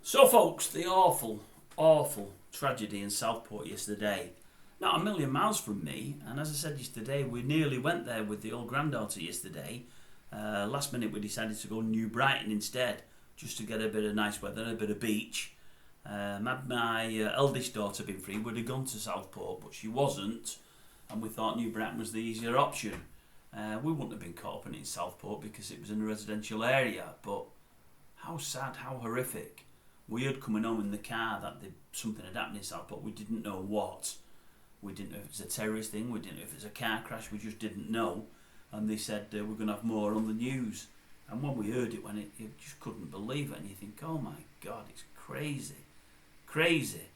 So, folks, the awful tragedy in Southport yesterday. Not a million miles from me, and as I said yesterday, we nearly went there with the old granddaughter yesterday. Last minute, we decided to go New Brighton instead, just to get a bit of nice weather and a bit of beach. Had my eldest daughter been free, we'd have gone to Southport, but she wasn't, and we thought New Brighton was the easier option. We wouldn't have been caught up in Southport because it was in a residential area, but how sad, how horrific. We heard coming home in the car that something had happened in Southport. We didn't know what. We didn't know if it was a terrorist thing. We didn't know if it was a car crash. We just didn't know. And they said we're going to have more on the news. And when we heard it, you just couldn't believe it. And you think, oh my God, it's crazy. Crazy.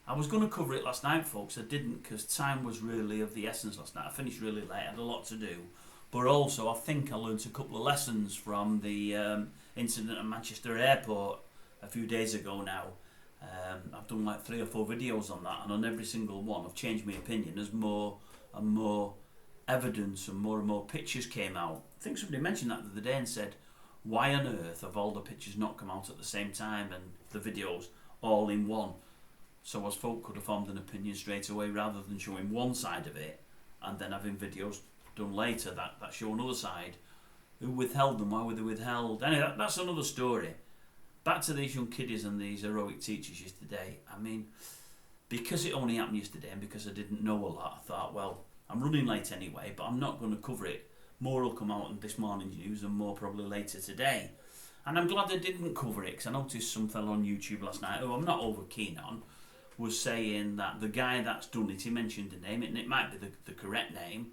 I was going to cover it last night, folks. I didn't because time was really of the essence last night. I finished really late. I had a lot to do. But also, I think I learnt a couple of lessons from the incident at Manchester Airport a few days ago now. I've done like 3 or 4 videos on that, and on every single one I've changed my opinion as more and more evidence and more pictures came out. I think somebody mentioned that the other day and said, why on earth have all the pictures not come out at the same time and the videos all in one? So as folk could have formed an opinion straight away rather than showing one side of it and then having videos done later that show another side. Who withheld them? Why were they withheld? Anyway, that's another story. Back to these young kiddies and these heroic teachers yesterday. I mean, because it only happened yesterday and because I didn't know a lot, I thought, well, I'm running late anyway, but I'm not going to cover it. More will come out in this morning's news and more probably later today. And I'm glad I didn't cover it because I noticed some fellow on YouTube last night, who I'm not over keen on, was saying that the guy that's done it, he mentioned a name, and it might be the correct name,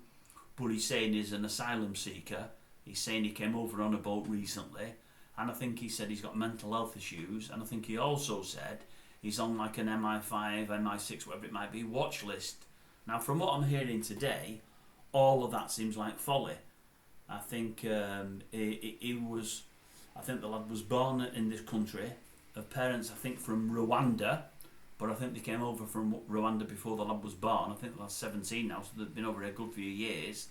but he's saying he's an asylum seeker. He's saying he came over on a boat recently. And I think he said he's got mental health issues. And I think he also said he's on like an MI5, MI6, whatever it might be, watch list. Now, from what I'm hearing today, all of that seems like folly. I think I think the lad was born in this country of parents, I think, from Rwanda. But I think they came over from Rwanda before the lad was born. I think the lad's 17 now, so they've been over here a good few years.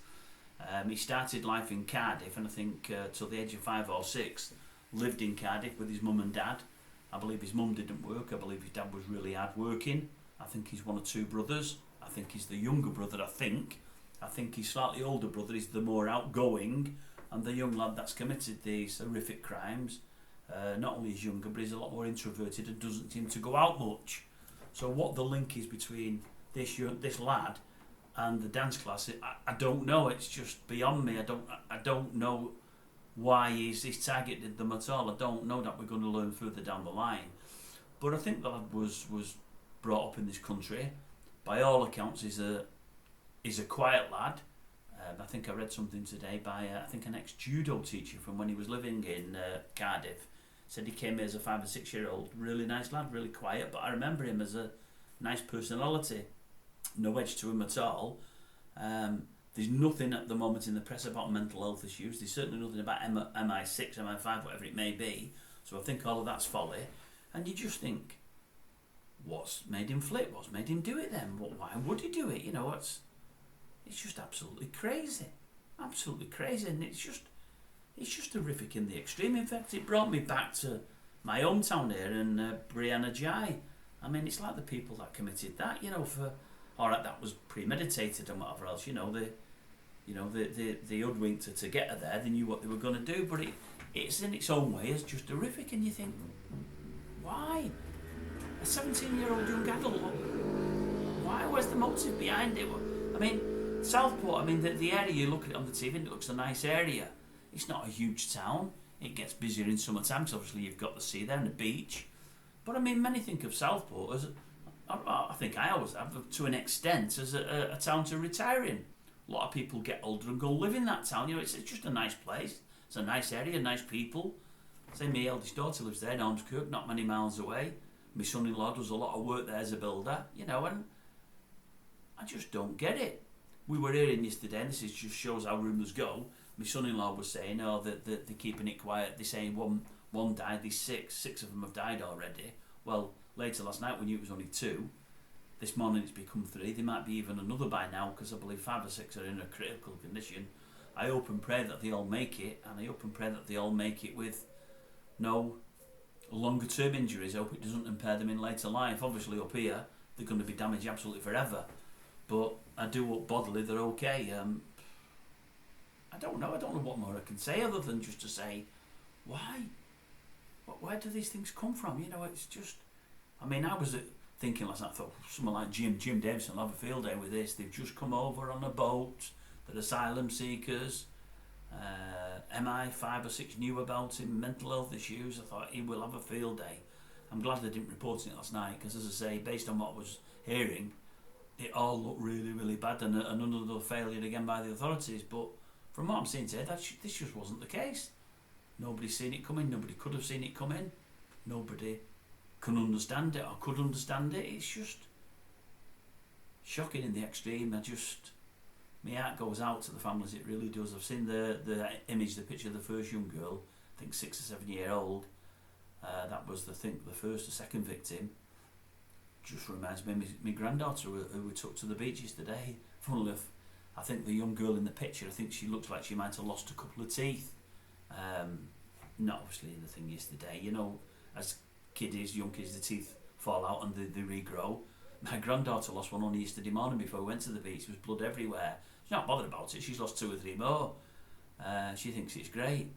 He started life in Cardiff, and I think till the age of 5 or 6, lived in Cardiff with his mum and dad. I believe his mum didn't work. I believe his dad was really hard working. I think he's one of 2 brothers. I think he's the younger brother, I think his slightly older brother is the more outgoing, and the young lad that's committed these horrific crimes, not only is younger, but he's a lot more introverted and doesn't seem to go out much. So what the link is between this lad and the dance class, I don't know. It's just beyond me. I don't know why he's targeted them at all. I don't know. That we're going to learn further down the line. But I think the lad was brought up in this country. By all accounts, he's a quiet lad. I think I read something today by I think an ex-judo teacher from when he was living in Cardiff. Said he came here as a 5 or 6 year old. Really nice lad, really quiet. But I remember him as a nice personality. No edge to him at all. There's nothing at the moment in the press about mental health issues. There's certainly nothing about MI6, MI5, whatever it may be. So I think all of that's folly. And you just think, what's made him flip? What's made him do it then? Why would he do it? You know, it's just absolutely crazy. Absolutely crazy. And it's just horrific in the extreme. In fact, it brought me back to my hometown here in Brianna Jai. I mean, it's like the people that committed that, you know, alright, that was premeditated and whatever else, they hoodwinked her to get her there. They knew what they were going to do, but it's in its own way, it's just horrific. And you think, why? A 17-year-old young adult, why? Where's the motive behind it? I mean, Southport, the area, you look at it on the TV and it looks a nice area. It's not a huge town. It gets busier in summertime because obviously you've got the sea there and the beach. But I mean, many think of Southport as, I think I always have, to an extent, as a town to retire in. A lot of people get older and go live in that town. You know, it's just a nice place. It's a nice area, nice people. Say my eldest daughter lives there in Ormskirk, not many miles away. My son-in-law does a lot of work there as a builder, and I just don't get it. We were hearing yesterday, and this just shows how rumours go. My son-in-law was saying, that they're keeping it quiet. They're saying one died, there's 6 of them have died already. Well, later last night we knew it was only 2. This morning it's become 3. There might be even another by now because I believe 5 or 6 are in a critical condition. I hope and pray that they all make it, and I hope and pray that they all make it with no longer term injuries. I hope it doesn't impair them in later life. Obviously up here they're going to be damaged absolutely forever, but I do hope bodily they're okay. I don't know what more I can say other than just to say, why? Where do these things come from? You know, it's just, I mean, I was thinking last night, I thought someone like Jim Davison will have a field day with this. They've just come over on a boat, they're asylum seekers. MI 5 or 6 knew about him, mental health issues. I thought he will have a field day. I'm glad they didn't report it last night, because as I say, based on what I was hearing, it all looked really, really bad, and another failure again by the authorities. But from what I'm seeing today, this just wasn't the case. Nobody's seen it coming, nobody could have seen it coming, nobody can understand it or could understand it. It's just shocking in the extreme. My heart goes out to the families, it really does. I've seen the image, the picture of the first young girl, I think 6 or 7 year old. That was the first or second victim. Just reminds me of my granddaughter who we took to the beach yesterday. Funnily enough, I think the young girl in the picture, I think she looks like she might have lost a couple of teeth. Not obviously in the thing yesterday. You know, as young kids, the teeth fall out and they regrow. My granddaughter lost one only yesterday morning before we went to the beach. There was blood everywhere. She's not bothered about it. She's lost 2 or 3 more. She thinks it's great.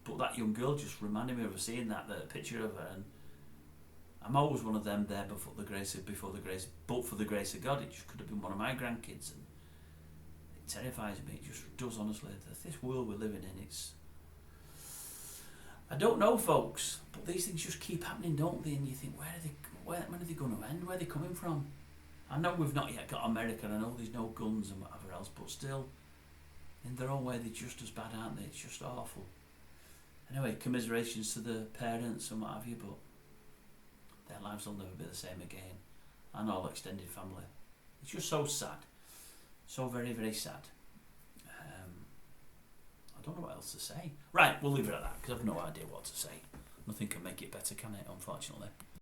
But that young girl just reminded me of seeing the picture of her. And I'm always one of them there but for the grace of God. It just could have been one of my grandkids. And it terrifies me. It just does, honestly. This world we're living in, I don't know, folks, but these things just keep happening, don't they? And you think, when are they going to end? Where are they coming from? I know we've not yet got America, and I know there's no guns and whatever else, but still, in their own way, they're just as bad, aren't they? It's just awful. Anyway, commiserations to the parents and what have you, but their lives will never be the same again, and all extended family. It's just so sad. So very, very sad. I don't know what else to say. Right, we'll leave it at that, because I've no idea what to say. Nothing can make it better, can it, unfortunately?